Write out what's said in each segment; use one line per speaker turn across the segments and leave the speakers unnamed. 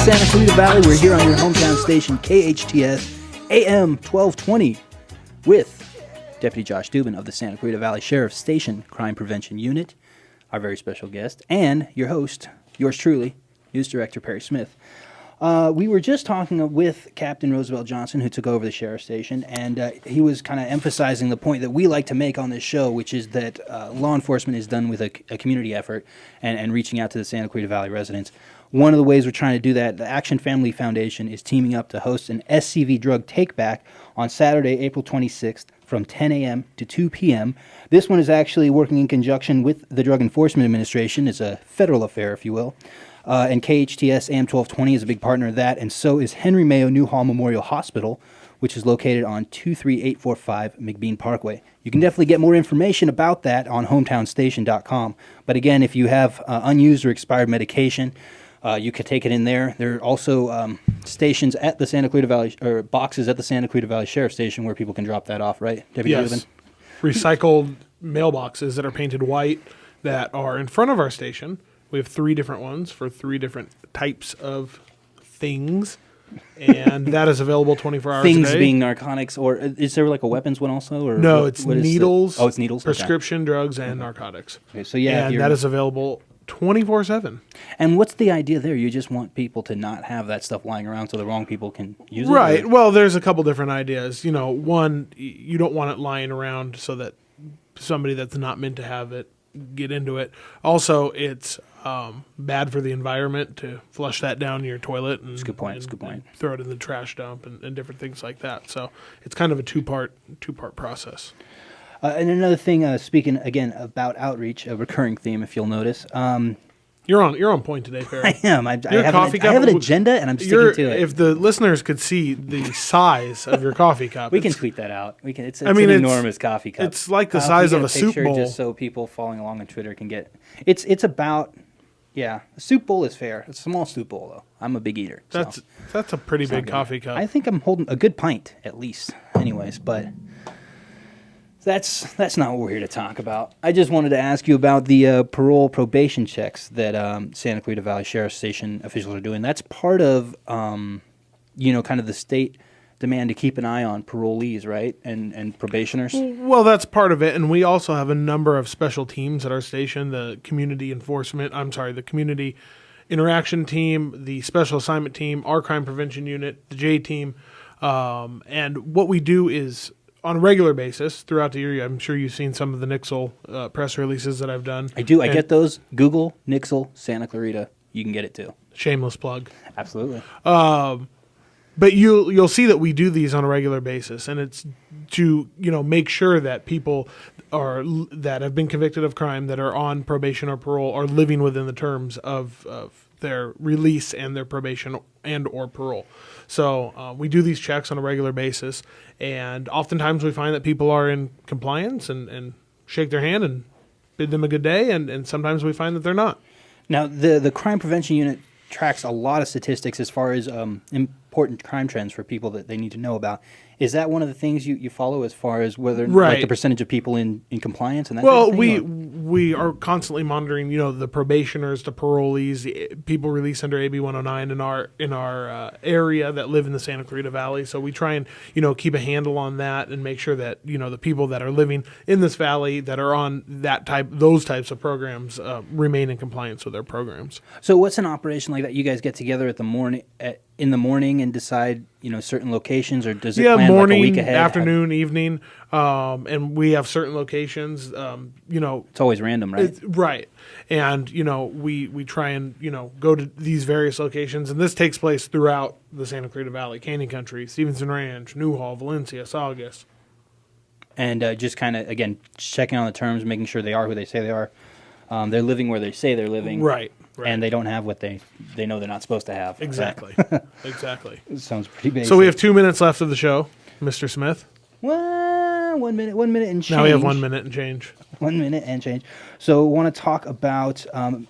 Santa Clarita Valley. We're here on your hometown station, KHTS, AM 1220, with Deputy Josh Dubin of the Santa Clarita Valley Sheriff's Station Crime Prevention Unit, our very special guest, and your host, yours truly, News Director Perry Smith. We were just talking with Captain Roosevelt Johnson, who took over the Sheriff's Station, and he was kind of emphasizing the point that we like to make on this show, which is that law enforcement is done with a community effort and reaching out to the Santa Clarita Valley residents. One of the ways we're trying to do that, the Action Family Foundation is teaming up to host an SCV drug take-back on Saturday, April 26th from 10 a.m. to 2 p.m. This one is actually working in conjunction with the Drug Enforcement Administration. It's a federal affair, if you will. And KHTS AM 1220 is a big partner of that, and so is Henry Mayo Newhall Memorial Hospital, which is located on 23845 McBean Parkway. You can definitely get more information about that on hometownstation.com. But again, if you have unused or expired medication, you could take it in there. There are also stations at the Santa Clarita Valley, or boxes at the Santa Clarita Valley Sheriff's Station where people can drop that off, right? Deputy
Yes.
Rubin?
Recycled mailboxes that are painted white that are in front of our station. We have 3 different ones for 3 different types of things, and that is available 24 hours a day.
Things being narcotics, or is there like a weapons one also? Or
No,
what-
it's
what is
needles.
Oh, it's needles? Okay.
Prescription drugs and narcotics.
Okay, so yeah, if
And
you're-
that is available 24/7.
And what's the idea there? You just want people to not have that stuff lying around so the wrong people can use it?
Right.
or-
Well, there's a couple different ideas. You know, one, you don't want it lying around so that somebody that's not meant to have it get into it. Also, it's bad for the environment to flush that down your toilet and,
That's a good point. That's a
and-
good point.
and throw it in the trash dump and different things like that. So it's kind of a two-part process.
And another thing, speaking again about outreach, a recurring theme, if you'll notice.
You're on point today, Perry.
I am. I
Your
have,
coffee
I have an
cup-
agenda, and I'm sticking to it.
If the listeners could see the size of your coffee cup,
We can
it's-
tweet that out. We can. It's
I mean,
an
it's-
enormous coffee cup.
it's like the
If
size
we
of
get
a soup
picture
bowl.
just so people following along on Twitter can get. It's about. Yeah, a soup bowl is fair. It's a small soup bowl though. I'm a big eater. So
That's a pretty
it's not
big
good.
coffee cup.
I think I'm holding a good pint at least. Anyways, but. That's not what we're here to talk about. I just wanted to ask you about the parole probation checks that Santa Clarita Valley Sheriff's Station officials are doing. That's part of, kind of the state demand to keep an eye on parolees, right, and probationers.
Well, that's part of it, and we also have a number of special teams at our station, the community interaction team, the special assignment team, our crime prevention unit, the J team, and what we do is on a regular basis throughout the year. I'm sure you've seen some of the Nixle press releases that I've done.
I do. I
And
get those. Google Nixle Santa Clarita. You can get it too.
Shameless plug.
Absolutely.
But you'll see that we do these on a regular basis, and it's to make sure that people that have been convicted of crime, that are on probation or parole, are living within the terms of their release and their probation and or parole. So we do these checks on a regular basis, and oftentimes we find that people are in compliance and shake their hand and bid them a good day, and sometimes we find that they're not.
Now, the crime prevention unit tracks a lot of statistics as far as important crime trends for people that they need to know about. Is that one of the things you follow as far as whether like the percentage of people in compliance and that
Well,
kind of thing?
we are constantly monitoring, the probationers, the parolees, the people released under AB 109 in our area that live in the Santa Clarita Valley. So we try and keep a handle on that and make sure that the people that are living in this valley that are on those types of programs remain in compliance with their programs.
So what's an operation like that? You guys get together in the morning and decide certain locations, or does it plan
morning,
like a week ahead?
afternoon, evening, and we have certain locations.
It's always random, right?
Right. And, we try and, go to these various locations. And this takes place throughout the Santa Clarita Valley, Canyon Country, Stevenson Ranch, Newhall, Valencia, Saugus.
And just kind of, again, checking on the terms, making sure they are who they say they are. They're living where they say they're living.
Right.
And they don't have what they know they're not supposed to have.
Exactly. Exactly.
It sounds pretty basic.
So we have 2 minutes left of the show, Mr. Smith.
Well, 1 minute and change.
Now we have 1 minute and change.
1 minute and change. So we want to talk about,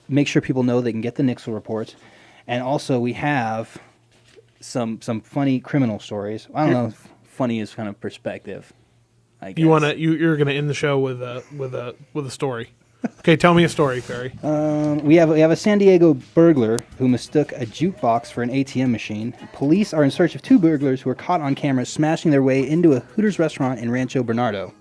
make sure people know they can get the Nixle reports. And also we have some funny criminal stories. I don't know if funny is kind of perspective, I guess.
You're going to end the show with a story. Okay, tell me a story, Barry.
We have a San Diego burglar who mistook a jukebox for an ATM machine. Police are in search of 2 burglars who were caught on camera smashing their way into a Hooters restaurant in Rancho Bernardo.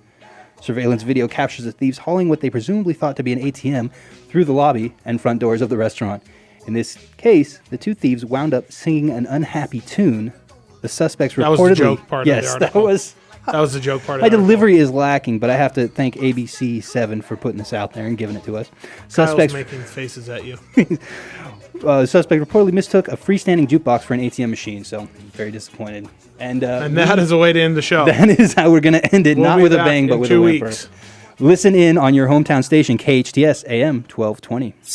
Surveillance video captures the thieves hauling what they presumably thought to be an ATM through the lobby and front doors of the restaurant. In this case, the 2 thieves wound up singing an unhappy tune. The suspects reportedly...
That was the joke part of the
Yes,
article.
that was
the joke part of
my
the article.
delivery is lacking, but I have to thank ABC7 for putting this out there and giving it to us.
Kyle's making faces at you.
Suspect reportedly mistook a freestanding jukebox for an ATM machine, so very disappointed. And
that is a way to end the show.
that is how we're going to end it,
We'll
not
be
with a
back
bang, but
in
with
2
a whimper.
weeks.
Listen in on your hometown station, KHTS AM 1220.